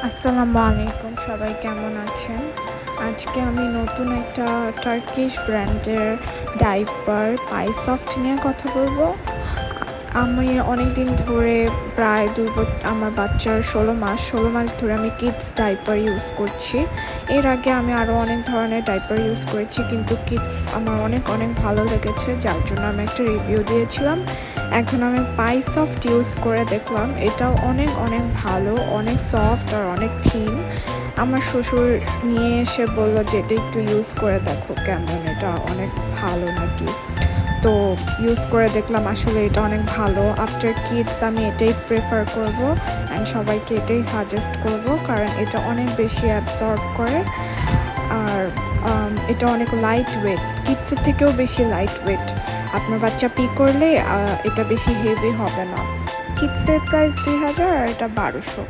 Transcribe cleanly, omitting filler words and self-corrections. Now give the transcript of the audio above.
আসসালামু আলাইকুম, সবাই কেমন আছেন? আজকে আমি নতুন একটা টার্কিশ ব্র্যান্ডের ডাইপার পাইসফট নিয়ে কথা বলবো। আমি অনেক দিন ধরে প্রায় আমার বাচ্চার ১৬ মাস ধরে আমি কিডস ডাইপার ইউজ করছি। এর আগে আমি আরও অনেক ধরনের ডাইপার ইউজ করেছি, কিন্তু কিডস আমার অনেক অনেক ভালো লেগেছে, যার জন্য আমি একটা রিভিউ দিয়েছিলাম। এখন আমি পাইসফট ইউজ করে দেখলাম, এটাও অনেক অনেক ভালো, অনেক সফট আর অনেক থিন। আমার শ্বশুর নিয়ে এসে বললো যে এটা একটু ইউজ করে দেখো কেমন, এটা অনেক ভালো নাকি। তো ইউজ করে দেখলাম, আসলে এটা অনেক ভালো। আফটার কিডস আমি এটাই প্রেফার করব অ্যান্ড সবাইকে এটাই সাজেস্ট করব, কারণ এটা অনেক বেশি অ্যাবসর্ব করে। আর এটা অনেক লাইট ওয়েট, কিডসের থেকেও বেশি লাইট ওয়েট। আপনার বাচ্চা পি করলে এটা বেশি হেভি হবে না। কিডসের প্রাইস ২,০০০ আর এটা ১২০০।